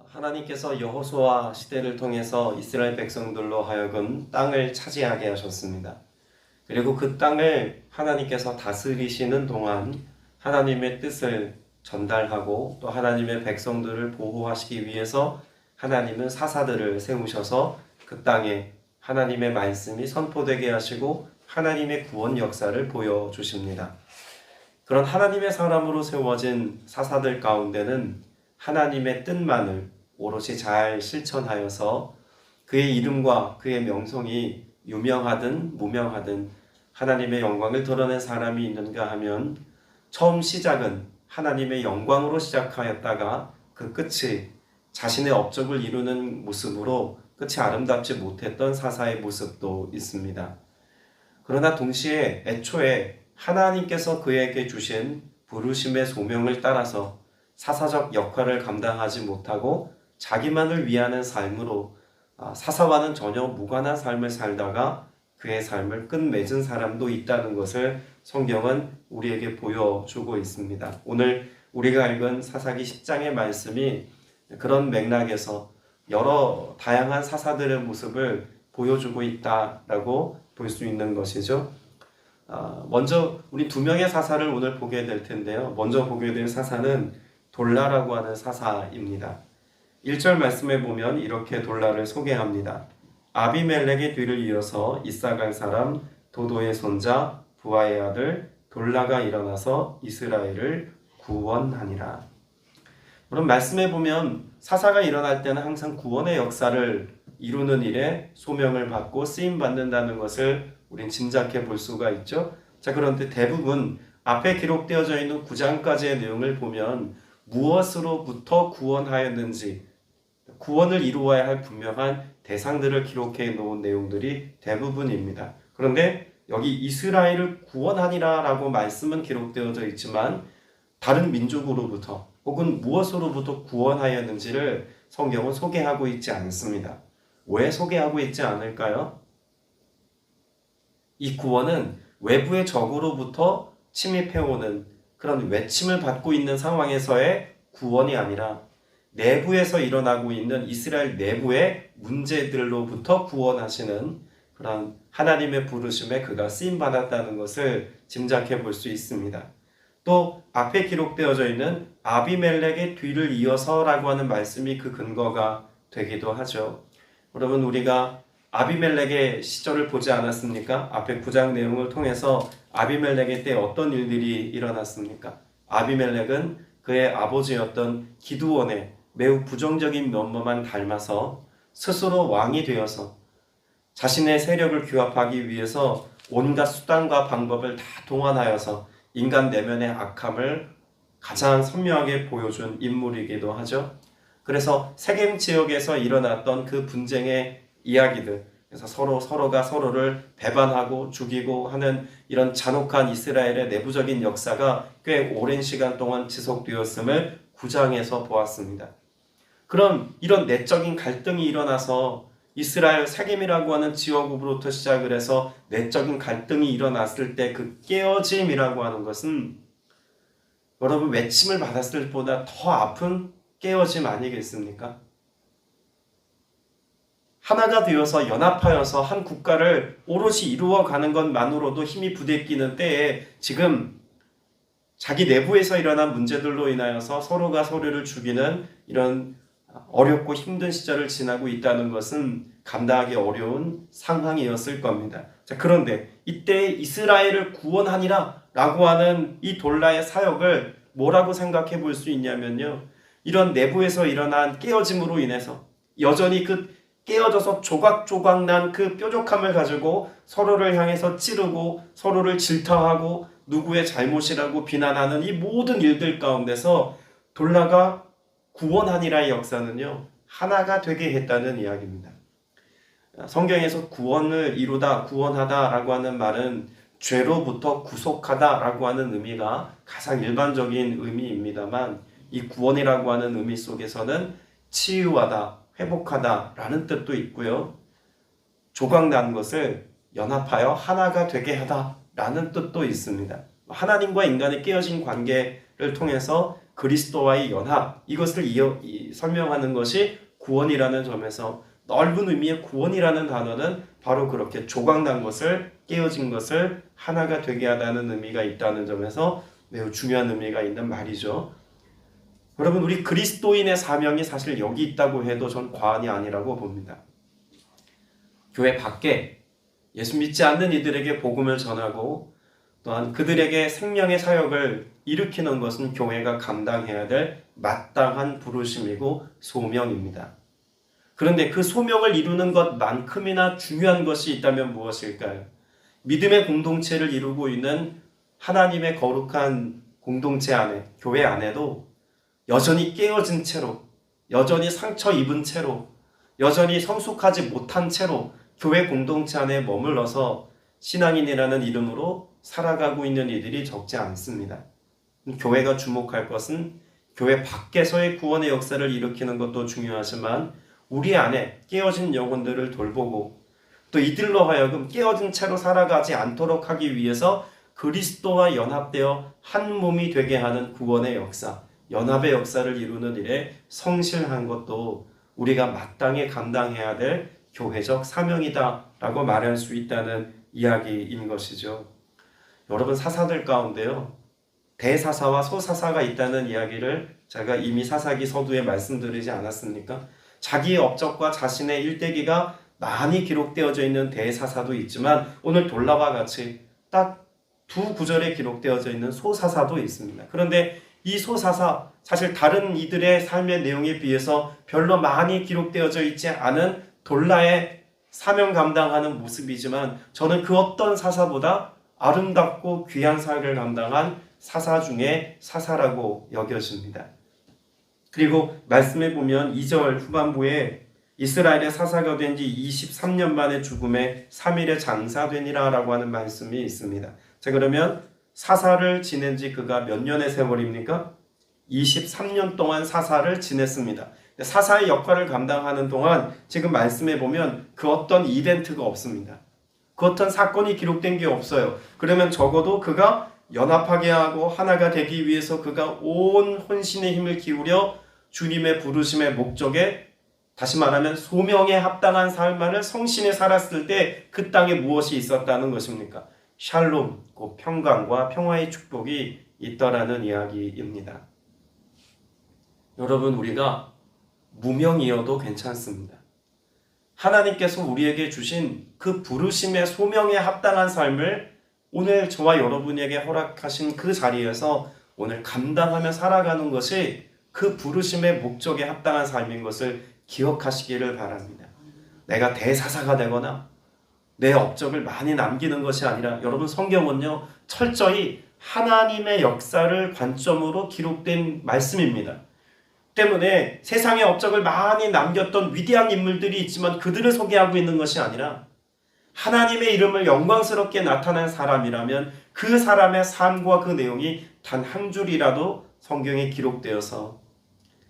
하나님께서 여호수아 시대를 통해서 이스라엘 백성들로 하여금 땅을 차지하게 하셨습니다. 그리고 그 땅을 하나님께서 다스리시는 동안 하나님의 뜻을 전달하고 또 하나님의 백성들을 보호하시기 위해서 하나님은 사사들을 세우셔서 그 땅에 하나님의 말씀이 선포되게 하시고 하나님의 구원 역사를 보여주십니다. 그런 하나님의 사람으로 세워진 사사들 가운데는 하나님의 뜻만을 오롯이 잘 실천하여서 그의 이름과 그의 명성이 유명하든 무명하든 하나님의 영광을 드러낸 사람이 있는가 하면 처음 시작은 하나님의 영광으로 시작하였다가 그 끝이 자신의 업적을 이루는 모습으로 끝이 아름답지 못했던 사사의 모습도 있습니다. 그러나 동시에 애초에 하나님께서 그에게 주신 부르심의 소명을 따라서 사사적 역할을 감당하지 못하고 자기만을 위하는 삶으로 사사와는 전혀 무관한 삶을 살다가 그의 삶을 끝맺은 사람도 있다는 것을 성경은 우리에게 보여주고 있습니다. 오늘 우리가 읽은 사사기 10장의 말씀이 그런 맥락에서 여러 다양한 사사들의 모습을 보여주고 있다라고 볼 수 있는 것이죠. 먼저 우리 두 명의 사사를 오늘 보게 될 텐데요. 먼저 보게 될 사사는 돌라라고 하는 사사입니다. 1절 말씀에 보면 이렇게 돌라를 소개합니다. 아비멜렉의 뒤를 이어서 이사갈 사람 도도의 손자 부하의 아들 돌라가 일어나서 이스라엘을 구원하니라. 그럼 말씀에 보면 사사가 일어날 때는 항상 구원의 역사를 이루는 일에 소명을 받고 쓰임 받는다는 것을 우린 짐작해 볼 수가 있죠. 자, 그런데 대부분 앞에 기록되어져 있는 9장까지의 내용을 보면 무엇으로부터 구원하였는지 구원을 이루어야 할 분명한 대상들을 기록해 놓은 내용들이 대부분입니다. 그런데 여기 이스라엘을 구원하니라 라고 말씀은 기록되어져 있지만 다른 민족으로부터 혹은 무엇으로부터 구원하였는지를 성경은 소개하고 있지 않습니다. 왜 소개하고 있지 않을까요? 이 구원은 외부의 적으로부터 침입해오는 그런 외침을 받고 있는 상황에서의 구원이 아니라 내부에서 일어나고 있는 이스라엘 내부의 문제들로부터 구원하시는 그런 하나님의 부르심에 그가 쓰임받았다는 것을 짐작해 볼 수 있습니다. 또 앞에 기록되어져 있는 아비멜렉의 뒤를 이어서라고 하는 말씀이 그 근거가 되기도 하죠. 여러분, 우리가 아비멜렉의 시절을 보지 않았습니까? 앞에 9장 내용을 통해서 아비멜렉의 때 어떤 일들이 일어났습니까? 아비멜렉은 그의 아버지였던 기드온의 매우 부정적인 면모만 닮아서 스스로 왕이 되어서 자신의 세력을 규합하기 위해서 온갖 수단과 방법을 다 동원하여서 인간 내면의 악함을 가장 선명하게 보여준 인물이기도 하죠. 그래서 세겜 지역에서 일어났던 그 분쟁의 이야기들, 그래서 서로가 서로를 배반하고 죽이고 하는 이런 잔혹한 이스라엘의 내부적인 역사가 꽤 오랜 시간 동안 지속되었음을 9장에서 보았습니다. 그럼 이런 내적인 갈등이 일어나서 이스라엘 세겜이라고 하는 지역으로부터 시작을 해서 내적인 갈등이 일어났을 때 그 깨어짐이라고 하는 것은 여러분 외침을 받았을 때보다 더 아픈 깨어짐 아니겠습니까? 하나가 되어서 연합하여서 한 국가를 오롯이 이루어가는 것만으로도 힘이 부대끼는 때에 지금 자기 내부에서 일어난 문제들로 인하여서 서로가 서로를 죽이는 이런 어렵고 힘든 시절을 지나고 있다는 것은 감당하기 어려운 상황이었을 겁니다. 자, 그런데 이때 이스라엘을 구원하니라 라고 하는 이 돌라의 사역을 뭐라고 생각해 볼 수 있냐면요, 이런 내부에서 일어난 깨어짐으로 인해서 여전히 그 깨어져서 조각조각 난 그 뾰족함을 가지고 서로를 향해서 찌르고 서로를 질타하고 누구의 잘못이라고 비난하는 이 모든 일들 가운데서 돌라가 구원하니라의 역사는요, 하나가 되게 했다는 이야기입니다. 성경에서 구원을 이루다, 구원하다 라고 하는 말은 죄로부터 구속하다 라고 하는 의미가 가장 일반적인 의미입니다만 이 구원이라고 하는 의미 속에서는 치유하다, 회복하다 라는 뜻도 있고요, 조각난 것을 연합하여 하나가 되게 하다 라는 뜻도 있습니다. 하나님과 인간의 깨어진 관계를 통해서 그리스도와의 연합, 이것을 설명하는 것이 구원이라는 점에서 넓은 의미의 구원이라는 단어는 바로 그렇게 조각난 것을, 깨어진 것을 하나가 되게 하다는 의미가 있다는 점에서 매우 중요한 의미가 있는 말이죠. 여러분, 우리 그리스도인의 사명이 사실 여기 있다고 해도 전 과언이 아니라고 봅니다. 교회 밖에 예수 믿지 않는 이들에게 복음을 전하고 또한 그들에게 생명의 사역을 일으키는 것은 교회가 감당해야 될 마땅한 부르심이고 소명입니다. 그런데 그 소명을 이루는 것만큼이나 중요한 것이 있다면 무엇일까요? 믿음의 공동체를 이루고 있는 하나님의 거룩한 공동체 안에, 교회 안에도 여전히 깨어진 채로, 여전히 상처 입은 채로, 여전히 성숙하지 못한 채로 교회 공동체 안에 머물러서 신앙인이라는 이름으로 살아가고 있는 이들이 적지 않습니다. 교회가 주목할 것은 교회 밖에서의 구원의 역사를 일으키는 것도 중요하지만 우리 안에 깨어진 영혼들을 돌보고 또 이들로 하여금 깨어진 채로 살아가지 않도록 하기 위해서 그리스도와 연합되어 한 몸이 되게 하는 구원의 역사, 연합의 역사를 이루는 일에 성실한 것도 우리가 마땅히 감당해야 될 교회적 사명이다라고 말할 수 있다는 이야기인 것이죠. 여러분, 사사들 가운데요, 대사사와 소사사가 있다는 이야기를 제가 이미 사사기 서두에 말씀드리지 않았습니까? 자기의 업적과 자신의 일대기가 많이 기록되어져 있는 대사사도 있지만 오늘 돌라와 같이 딱 두 구절에 기록되어져 있는 소사사도 있습니다. 그런데 이 소사사, 사실 다른 이들의 삶의 내용에 비해서 별로 많이 기록되어져 있지 않은 돌라의 사명 감당하는 모습이지만 저는 그 어떤 사사보다 아름답고 귀한 사역을 감당한 사사 중에 사사라고 여겨집니다. 그리고 말씀해 보면 2절 후반부에 이스라엘의 사사가 된 지 23년 만에 죽음에 3일에 장사되니라 라고 하는 말씀이 있습니다. 자, 그러면 사사를 지낸 지 그가 몇 년의 세월입니까? 23년 동안 사사를 지냈습니다. 사사의 역할을 감당하는 동안 지금 말씀해 보면 그 어떤 이벤트가 없습니다. 그 어떤 사건이 기록된 게 없어요. 그러면 적어도 그가 연합하게 하고 하나가 되기 위해서 그가 온 혼신의 힘을 기울여 주님의 부르심의 목적에, 다시 말하면 소명에 합당한 삶을 성신에 살았을 때 그 땅에 무엇이 있었다는 것입니까? 샬롬, 그 평강과 평화의 축복이 있더라는 이야기입니다. 여러분, 우리가 무명이어도 괜찮습니다. 하나님께서 우리에게 주신 그 부르심의 소명에 합당한 삶을 오늘 저와 여러분에게 허락하신 그 자리에서 오늘 감당하며 살아가는 것이 그 부르심의 목적에 합당한 삶인 것을 기억하시기를 바랍니다. 내가 대사사가 되거나 내 업적을 많이 남기는 것이 아니라, 여러분, 성경은요 철저히 하나님의 역사를 관점으로 기록된 말씀입니다. 때문에 세상의 업적을 많이 남겼던 위대한 인물들이 있지만 그들을 소개하고 있는 것이 아니라 하나님의 이름을 영광스럽게 나타낸 사람이라면 그 사람의 삶과 그 내용이 단 한 줄이라도 성경에 기록되어서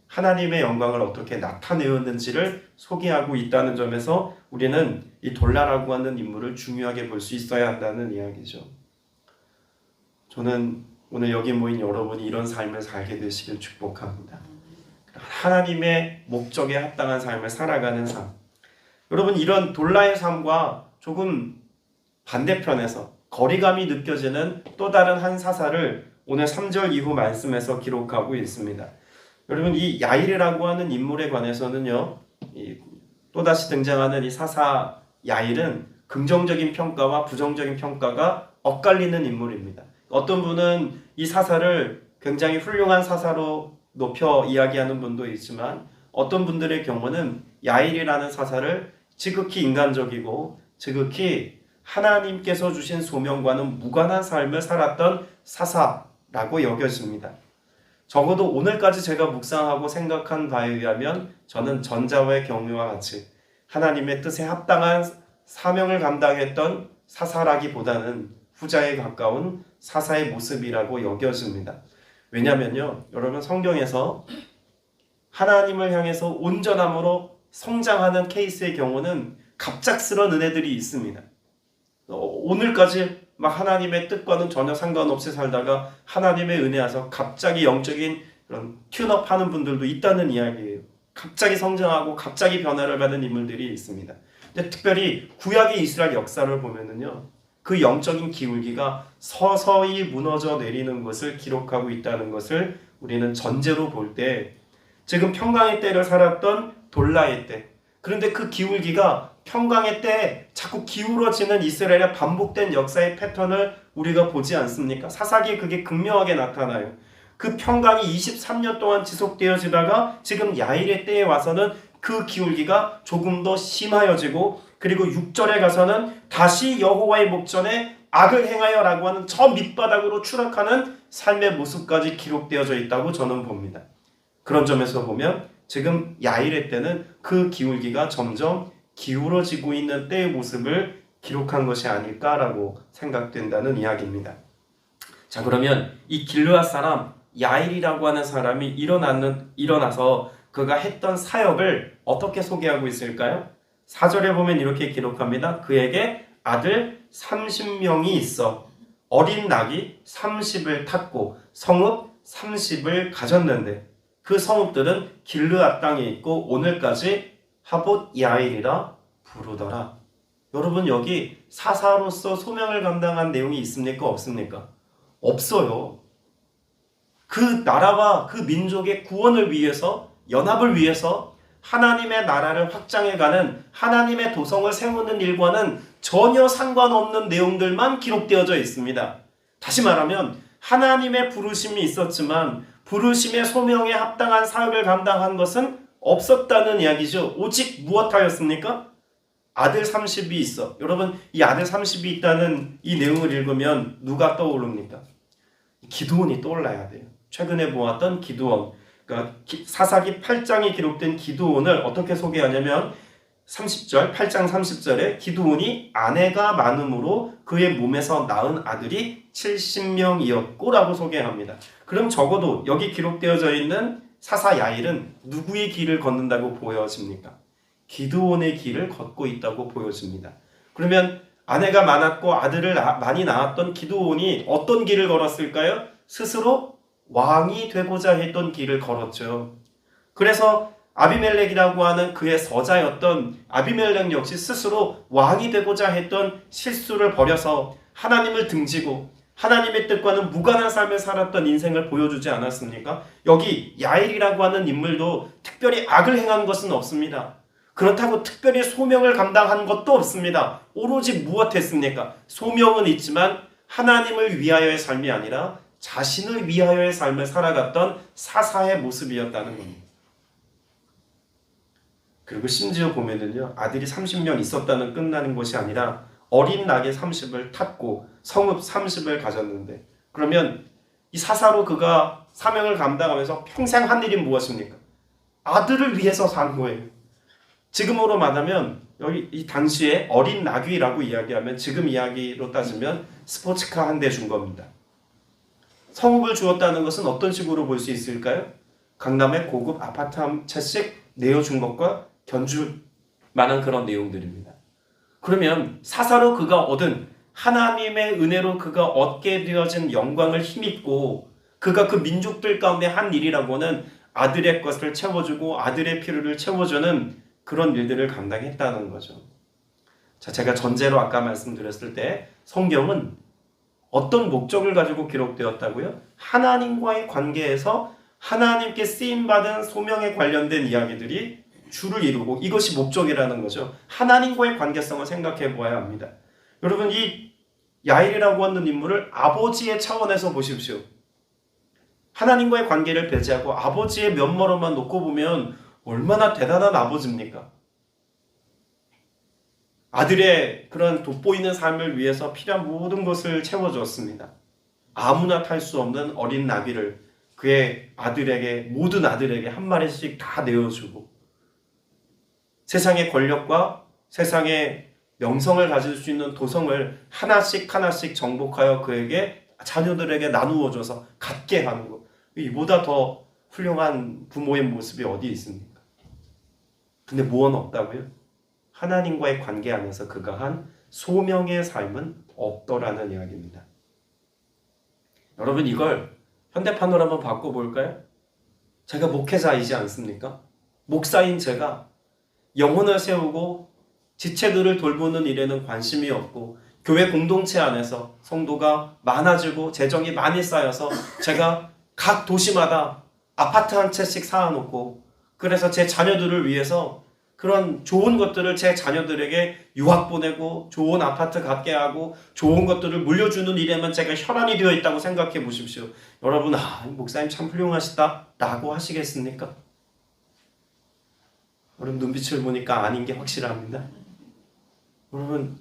하나님의 영광을 어떻게 나타내었는지를 소개하고 있다는 점에서 우리는 이 돌라라고 하는 인물을 중요하게 볼 수 있어야 한다는 이야기죠. 저는 오늘 여기 모인 여러분이 이런 삶을 살게 되시길 축복합니다. 하나님의 목적에 합당한 삶을 살아가는 삶. 여러분, 이런 돌라의 삶과 조금 반대편에서 거리감이 느껴지는 또 다른 한 사사를 오늘 3절 이후 말씀에서 기록하고 있습니다. 여러분, 이 야일이라고 하는 인물에 관해서는요, 또다시 등장하는 이 사사 야일은 긍정적인 평가와 부정적인 평가가 엇갈리는 인물입니다. 어떤 분은 이 사사를 굉장히 훌륭한 사사로 높여 이야기하는 분도 있지만 어떤 분들의 경우는 야일이라는 사사를 지극히 인간적이고 지극히 하나님께서 주신 소명과는 무관한 삶을 살았던 사사라고 여겨집니다. 적어도 오늘까지 제가 묵상하고 생각한 바에 의하면 저는 전자의 경우와 같이 하나님의 뜻에 합당한 사명을 감당했던 사사라기보다는 후자에 가까운 사사의 모습이라고 여겨집니다. 왜냐면요, 여러분, 성경에서 하나님을 향해서 온전함으로 성장하는 케이스의 경우는 갑작스러운 은혜들이 있습니다. 오늘까지 막 하나님의 뜻과는 전혀 상관없이 살다가 하나님의 은혜 와서 갑자기 영적인 그런 튠업하는 분들도 있다는 이야기예요. 갑자기 성장하고 갑자기 변화를 받는 인물들이 있습니다. 근데 특별히 구약의 이스라엘 역사를 보면은요, 그 영적인 기울기가 서서히 무너져 내리는 것을 기록하고 있다는 것을 우리는 전제로 볼 때, 지금 평강의 때를 살았던 돌라의 때, 그런데 그 기울기가 평강의 때에 자꾸 기울어지는 이스라엘의 반복된 역사의 패턴을 우리가 보지 않습니까? 사사기에 그게 극명하게 나타나요. 그 평강이 23년 동안 지속되어지다가 지금 야일의 때에 와서는 그 기울기가 조금 더 심하여지고, 그리고 6절에 가서는 다시 여호와의 목전에 악을 행하여 라고 하는 저 밑바닥으로 추락하는 삶의 모습까지 기록되어져 있다고 저는 봅니다. 그런 점에서 보면 지금 야일의 때는 그 기울기가 점점 기울어지고 있는 때의 모습을 기록한 것이 아닐까라고 생각된다는 이야기입니다. 자, 그러면 이 길르앗 사람 야일이라고 하는 사람이 일어나서 그가 했던 사역을 어떻게 소개하고 있을까요? 4절에 보면 이렇게 기록합니다. 그에게 아들 30명이 있어 어린 낙이 30을 탔고 성읍 30을 가졌는데 그 성읍들은 길르앗 땅에 있고 오늘까지 하봇 야일이라 부르더라. 여러분, 여기 사사로서 소명을 감당한 내용이 있습니까? 없습니까? 없어요. 그 나라와 그 민족의 구원을 위해서, 연합을 위해서 하나님의 나라를 확장해가는 하나님의 도성을 세우는 일과는 전혀 상관없는 내용들만 기록되어져 있습니다. 다시 말하면 하나님의 부르심이 있었지만 부르심의 소명에 합당한 사역을 감당한 것은 없었다는 이야기죠. 오직 무엇하였습니까? 아들 30이 있어. 여러분, 이 아들 30이 있다는 이 내용을 읽으면 누가 떠오릅니까? 기드온이 떠올라야 돼요. 최근에 보았던 기드온, 그러니까 사사기 8장에 기록된 기드온을 어떻게 소개하냐면 30절, 8장 30절에 기드온이 아내가 많음으로 그의 몸에서 낳은 아들이 70명이었고 라고 소개합니다. 그럼 적어도 여기 기록되어져 있는 사사 야일은 누구의 길을 걷는다고 보여집니까? 기드온의 길을 걷고 있다고 보여집니다. 그러면 아내가 많았고 아들을 많이 낳았던 기드온이 어떤 길을 걸었을까요? 스스로 왕이 되고자 했던 길을 걸었죠. 그래서 아비멜렉이라고 하는 그의 서자였던 아비멜렉 역시 스스로 왕이 되고자 했던 실수를 벌여서 하나님을 등지고 하나님의 뜻과는 무관한 삶을 살았던 인생을 보여주지 않았습니까? 여기 야일이라고 하는 인물도 특별히 악을 행한 것은 없습니다. 그렇다고 특별히 소명을 감당한 것도 없습니다. 오로지 무엇했습니까? 소명은 있지만 하나님을 위하여의 삶이 아니라 자신을 위하여의 삶을 살아갔던 사사의 모습이었다는 겁니다. 그리고 심지어 보면은요, 아들이 30명 있었다는 끝나는 것이 아니라 어린 낙에 30을 탔고 성읍 30을 가졌는데, 그러면 이 사사로 그가 사명을 감당하면서 평생 한 일이 무엇입니까? 아들을 위해서 산 거예요. 지금으로 말하면 여기 이 당시에 어린 낙위라고 이야기하면 지금 이야기로 따지면 스포츠카 한 대 준 겁니다. 성읍을 주었다는 것은 어떤 식으로 볼 수 있을까요? 강남의 고급 아파트 한 채씩 내어준 것과 견줄 만한 그런 내용들입니다. 그러면 사사로 그가 얻은 하나님의 은혜로 그가 얻게 되어진 영광을 힘입고 그가 그 민족들 가운데 한 일이라고는 아들의 것을 채워주고 아들의 필요를 채워주는 그런 일들을 감당했다는 거죠. 자, 제가 전제로 아까 말씀드렸을 때 성경은 어떤 목적을 가지고 기록되었다고요? 하나님과의 관계에서 하나님께 쓰임받은 소명에 관련된 이야기들이 주를 이루고 이것이 목적이라는 거죠. 하나님과의 관계성을 생각해 보아야 합니다. 여러분, 이 야일이라고 하는 인물을 아버지의 차원에서 보십시오. 하나님과의 관계를 배제하고 아버지의 면모로만 놓고 보면 얼마나 대단한 아버지입니까? 아들의 그런 돋보이는 삶을 위해서 필요한 모든 것을 채워주었습니다. 아무나 탈 수 없는 어린 나귀를 그의 아들에게, 모든 아들에게 한 마리씩 다 내어주고 세상의 권력과 세상의 명성을 가질 수 있는 도성을 하나씩 하나씩 정복하여 그에게 자녀들에게 나누어줘서 갖게 하는 것, 이보다 더 훌륭한 부모의 모습이 어디 있습니까? 근데 무언 없다고요? 하나님과의 관계 안에서 그가 한 소명의 삶은 없더라는 이야기입니다. 여러분 이걸 현대판으로 한번 바꿔볼까요? 제가 목회자이지 않습니까? 목사인 제가 영혼을 세우고 지체들을 돌보는 일에는 관심이 없고 교회 공동체 안에서 성도가 많아지고 재정이 많이 쌓여서 제가 각 도시마다 아파트 한 채씩 쌓아놓고 그래서 제 자녀들을 위해서 그런 좋은 것들을 제 자녀들에게 유학 보내고 좋은 아파트 갖게 하고 좋은 것들을 물려주는 일에만 제가 혈안이 되어 있다고 생각해 보십시오. 여러분 목사님 참 훌륭하시다 라고 하시겠습니까? 여러분 눈빛을 보니까 아닌 게 확실합니다. 여러분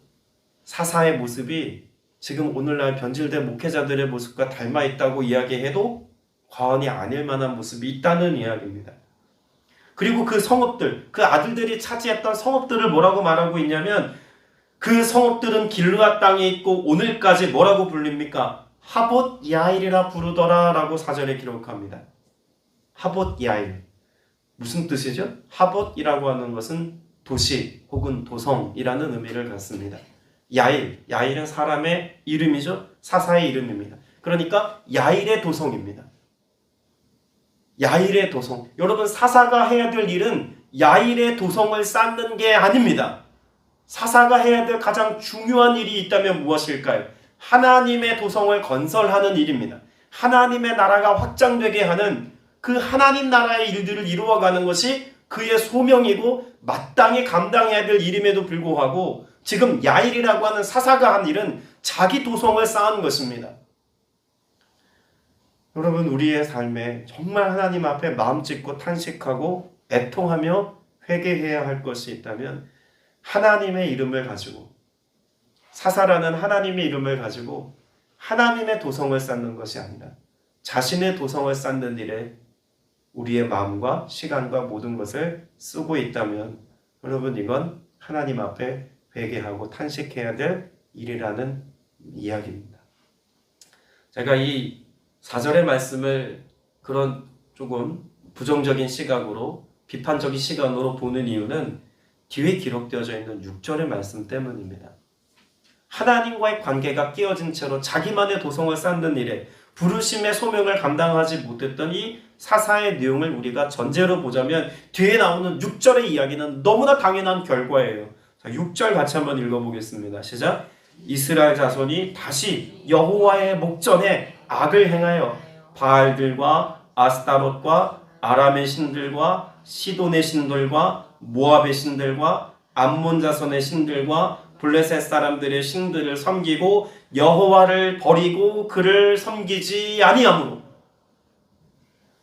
사사의 모습이 지금 오늘날 변질된 목회자들의 모습과 닮아 있다고 이야기해도 과언이 아닐 만한 모습이 있다는 이야기입니다. 그리고 그 성읍들, 그 아들들이 차지했던 성읍들을 뭐라고 말하고 있냐면 그 성읍들은 길르앗 땅에 있고 오늘까지 뭐라고 불립니까? 하봇 야일이라 부르더라 라고 4절에 기록합니다. 하봇 야일. 무슨 뜻이죠? 하봇이라고 하는 것은 도시 혹은 도성이라는 의미를 갖습니다. 야일은 사람의 이름이죠. 사사의 이름입니다. 그러니까 야일의 도성입니다. 야일의 도성. 여러분 사사가 해야 될 일은 야일의 도성을 쌓는 게 아닙니다. 사사가 해야 될 가장 중요한 일이 있다면 무엇일까요? 하나님의 도성을 건설하는 일입니다. 하나님의 나라가 확장되게 하는 그 하나님 나라의 일들을 이루어가는 것이 그의 소명이고 마땅히 감당해야 될 일임에도 불구하고 지금 야일이라고 하는 사사가 한 일은 자기 도성을 쌓은 것입니다. 여러분 우리의 삶에 정말 하나님 앞에 마음 찢고 탄식하고 애통하며 회개해야 할 것이 있다면 하나님의 이름을 가지고 사사라는 하나님의 이름을 가지고 하나님의 도성을 쌓는 것이 아니라 자신의 도성을 쌓는 일에 우리의 마음과 시간과 모든 것을 쓰고 있다면 여러분 이건 하나님 앞에 회개하고 탄식해야 될 일이라는 이야기입니다. 제가 이 4절의 말씀을 그런 조금 부정적인 시각으로 비판적인 시간으로 보는 이유는 뒤에 기록되어져 있는 6절의 말씀 때문입니다. 하나님과의 관계가 깨어진 채로 자기만의 도성을 쌓는 일에 부르심의 소명을 감당하지 못했던 이 사사의 내용을 우리가 전제로 보자면 뒤에 나오는 6절의 이야기는 너무나 당연한 결과예요. 자, 6절 같이 한번 읽어보겠습니다. 시작. 이스라엘 자손이 다시 여호와의 목전에 악을 행하여 바알들과 아스타롯과 아람의 신들과 시돈의 신들과 모압의 신들과 암몬 자손의 신들과 블레셋 사람들의 신들을 섬기고 여호와를 버리고 그를 섬기지 아니하므로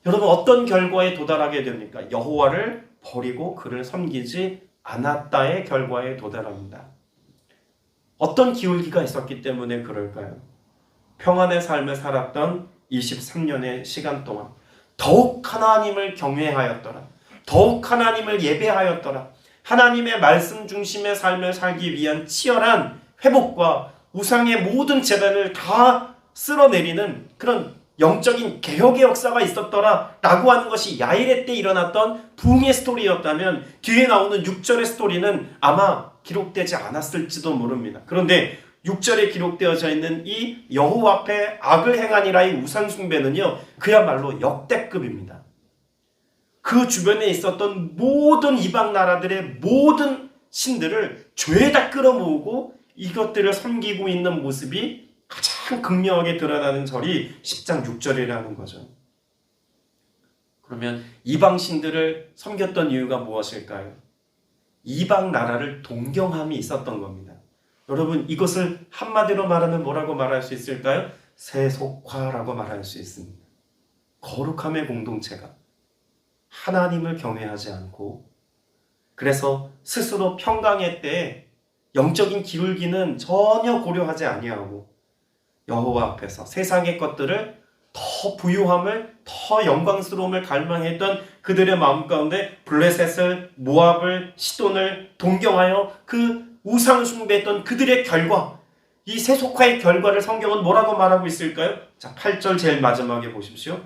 여러분 어떤 결과에 도달하게 됩니까? 여호와를 버리고 그를 섬기지 않았다의 결과에 도달합니다. 어떤 기울기가 있었기 때문에 그럴까요? 평안의 삶을 살았던 23년의 시간 동안 더욱 하나님을 경외하였더라. 더욱 하나님을 예배하였더라. 하나님의 말씀 중심의 삶을 살기 위한 치열한 회복과 우상의 모든 재단을 다 쓸어내리는 그런 영적인 개혁의 역사가 있었더라 라고 하는 것이 야일의 때 일어났던 부흥의 스토리였다면 뒤에 나오는 6절의 스토리는 아마 기록되지 않았을지도 모릅니다. 그런데 6절에 기록되어져 있는 이 여호와 앞에 악을 행하니라의 우상 숭배는요 그야말로 역대급입니다. 그 주변에 있었던 모든 이방 나라들의 모든 신들을 죄다 끌어모으고 이것들을 섬기고 있는 모습이 가장 극명하게 드러나는 절이 10장 6절이라는 거죠. 그러면 이방 신들을 섬겼던 이유가 무엇일까요? 이방 나라를 동경함이 있었던 겁니다. 여러분 이것을 한마디로 말하면 뭐라고 말할 수 있을까요? 세속화라고 말할 수 있습니다. 거룩함의 공동체가 하나님을 경외하지 않고 그래서 스스로 평강의 때에 영적인 기울기는 전혀 고려하지 아니하고 여호와 앞에서 세상의 것들을 더 부유함을 더 영광스러움을 갈망했던 그들의 마음 가운데 블레셋을 모압을 시돈을 동경하여 그 우상을 숭배했던 그들의 결과 이 세속화의 결과를 성경은 뭐라고 말하고 있을까요? 자 8절 제일 마지막에 보십시오.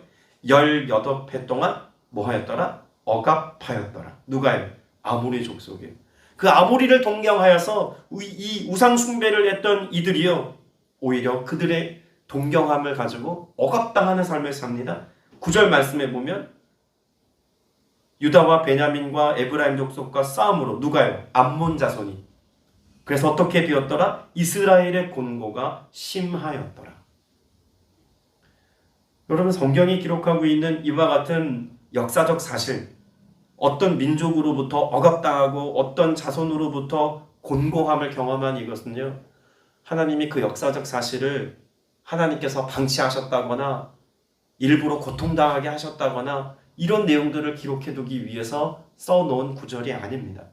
18해 동안 뭐 하였더라? 억압하였더라. 누가요? 아모리 족속이에요. 그 아모리를 동경하여서 이 우상 숭배를 했던 이들이요, 오히려 그들의 동경함을 가지고 억압당하는 삶을 삽니다. 9절 말씀에 보면 유다와 베냐민과 에브라임 족속과 싸움으로, 누가요? 암몬 자손이. 그래서 어떻게 되었더라? 이스라엘의 곤고가 심하였더라. 여러분, 성경이 기록하고 있는 이와 같은 역사적 사실, 어떤 민족으로부터 억압당하고 어떤 자손으로부터 곤고함을 경험한 이것은요, 하나님이 그 역사적 사실을 하나님께서 방치하셨다거나 일부러 고통당하게 하셨다거나 이런 내용들을 기록해두기 위해서 써놓은 구절이 아닙니다.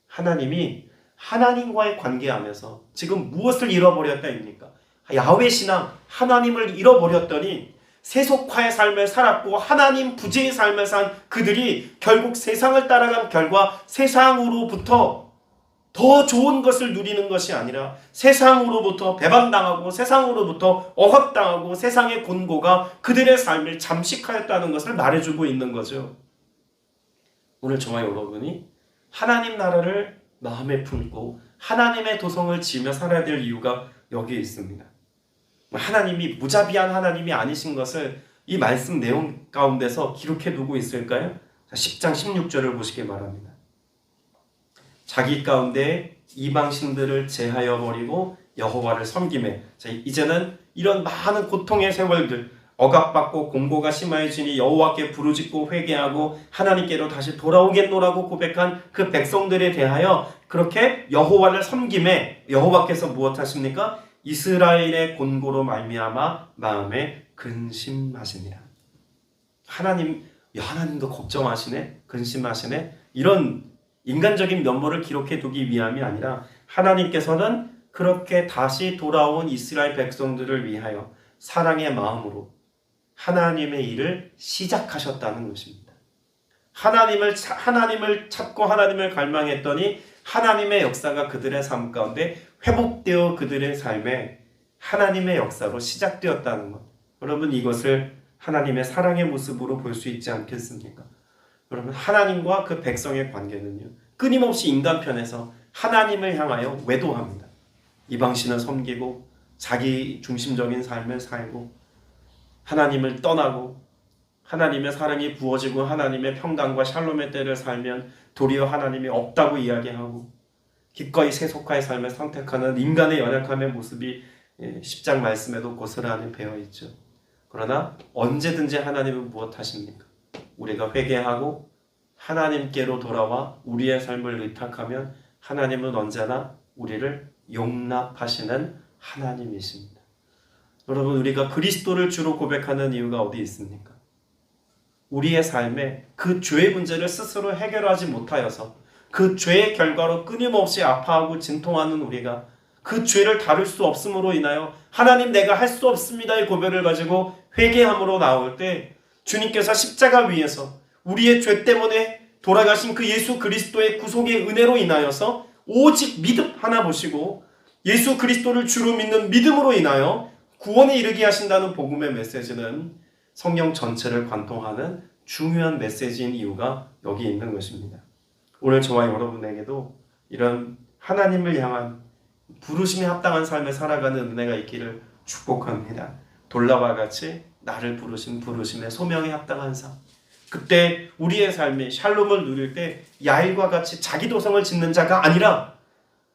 하나님이 하나님과의 관계 안에서 지금 무엇을 잃어버렸다입니까? 야훼 신앙, 하나님을 잃어버렸더니 세속화의 삶을 살았고 하나님 부재의 삶을 산 그들이 결국 세상을 따라간 결과 세상으로부터 더 좋은 것을 누리는 것이 아니라 세상으로부터 배반당하고 세상으로부터 억압당하고 세상의 곤고가 그들의 삶을 잠식하였다는 것을 말해주고 있는 거죠. 오늘 저와 여러분이 하나님 나라를 마음에 품고 하나님의 도성을 지으며 살아야 될 이유가 여기에 있습니다. 하나님이 무자비한 하나님이 아니신 것을 이 말씀 내용 가운데서 기록해 두고 있을까요? 10장 16절을 보시기 바랍니다. 자기 가운데 이방신들을 제하여 버리고 여호와를 섬기매. 자, 이제는 이런 많은 고통의 세월들, 억압받고 공고가 심하여지니 여호와께 부르짖고 회개하고 하나님께로 다시 돌아오겠노라고 고백한 그 백성들에 대하여 그렇게 여호와를 섬김에 여호와께서 무엇하십니까? 이스라엘의 곤고로 말미암아 마음에 근심하시니라. 하나님도 걱정하시네, 근심하시네, 이런 인간적인 면모를 기록해 두기 위함이 아니라 하나님께서는 그렇게 다시 돌아온 이스라엘 백성들을 위하여 사랑의 마음으로 하나님의 일을 시작하셨다는 것입니다. 하나님을 찾고 하나님을 갈망했더니 하나님의 역사가 그들의 삶 가운데 회복되어 그들의 삶에 하나님의 역사로 시작되었다는 것. 여러분, 이것을 하나님의 사랑의 모습으로 볼 수 있지 않겠습니까? 여러분, 하나님과 그 백성의 관계는요, 끊임없이 인간 편에서 하나님을 향하여 외도합니다. 이방신을 섬기고 자기 중심적인 삶을 살고 하나님을 떠나고 하나님의 사랑이 부어지고 하나님의 평강과 샬롬의 때를 살면 도리어 하나님이 없다고 이야기하고 기꺼이 세속화의 삶을 선택하는 인간의 연약함의 모습이 10장 말씀에도 고스란히 배어있죠. 그러나 언제든지 하나님은 무엇하십니까? 우리가 회개하고 하나님께로 돌아와 우리의 삶을 의탁하면 하나님은 언제나 우리를 용납하시는 하나님이십니다. 여러분, 우리가 그리스도를 주로 고백하는 이유가 어디 있습니까? 우리의 삶에 그 죄의 문제를 스스로 해결하지 못하여서 그 죄의 결과로 끊임없이 아파하고 진통하는 우리가 그 죄를 다룰 수 없음으로 인하여 하나님, 내가 할 수 없습니다의 고백을 가지고 회개함으로 나올 때 주님께서 십자가 위에서 우리의 죄 때문에 돌아가신 그 예수 그리스도의 구속의 은혜로 인하여서 오직 믿음 하나 보시고 예수 그리스도를 주로 믿는 믿음으로 인하여 구원에 이르게 하신다는 복음의 메시지는 성경 전체를 관통하는 중요한 메시지인 이유가 여기 있는 것입니다. 오늘 저와 여러분에게도 이런 하나님을 향한 부르심에 합당한 삶을 살아가는 은혜가 있기를 축복합니다. 돌라와 같이 나를 부르신 부르심의 소명에 합당한 삶, 그때 우리의 삶이 샬롬을 누릴 때 야일과 같이 자기 도성을 짓는 자가 아니라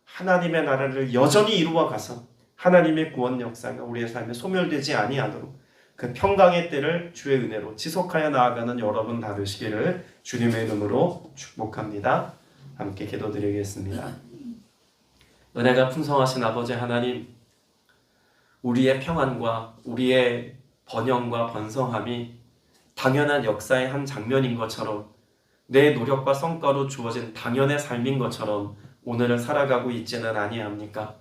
하나님의 나라를 여전히 이루어가서 하나님의 구원 역사가 우리의 삶에 소멸되지 아니하도록 그 평강의 때를 주의 은혜로 지속하여 나아가는 여러분 다 되시기를 주님의 이름으로 축복합니다. 함께 기도드리겠습니다. 은혜가 풍성하신 아버지 하나님, 우리의 평안과 우리의 번영과 번성함이 당연한 역사의 한 장면인 것처럼 내 노력과 성과로 주어진 당연의 삶인 것처럼 오늘을 살아가고 있지는 아니합니까?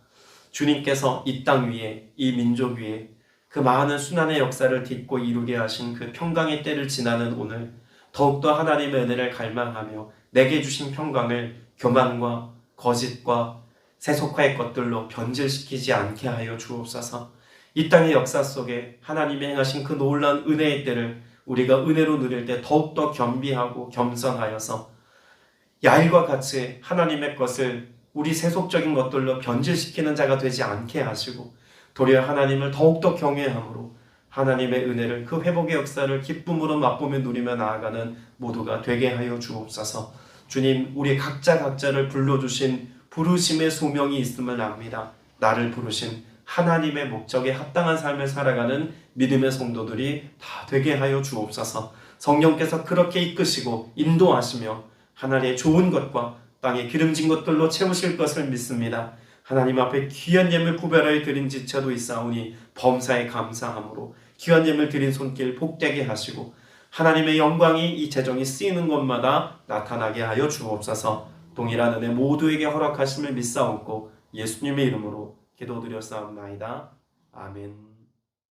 주님께서 이 땅 위에, 이 민족 위에 그 많은 순환의 역사를 딛고 이루게 하신 그 평강의 때를 지나는 오늘, 더욱더 하나님의 은혜를 갈망하며 내게 주신 평강을 교만과 거짓과 세속화의 것들로 변질시키지 않게 하여 주옵소서. 이 땅의 역사 속에 하나님이 행하신 그 놀라운 은혜의 때를 우리가 은혜로 누릴 때 더욱더 겸비하고 겸손하여서 야일과 같이 하나님의 것을 우리 세속적인 것들로 변질시키는 자가 되지 않게 하시고 도리어 하나님을 더욱더 경외함으로 하나님의 은혜를 그 회복의 역사를 기쁨으로 맛보며 누리며 나아가는 모두가 되게 하여 주옵소서. 주님, 우리 각자를 불러주신 부르심의 소명이 있음을 압니다. 나를 부르신 하나님의 목적에 합당한 삶을 살아가는 믿음의 성도들이 다 되게 하여 주옵소서. 성령께서 그렇게 이끄시고 인도하시며 하나님의 좋은 것과 땅에 기름진 것들로 채우실 것을 믿습니다. 하나님 앞에 귀한 예물 구별하여 드린 지체도 있사오니 범사에 감사함으로 귀한 예물 드린 손길 복되게 하시고 하나님의 영광이 이 재정이 쓰이는 곳마다 나타나게 하여 주옵소서. 동일한 은혜 모두에게 허락하심을 믿사옵고 예수님의 이름으로 기도드렸사옵나이다. 아멘.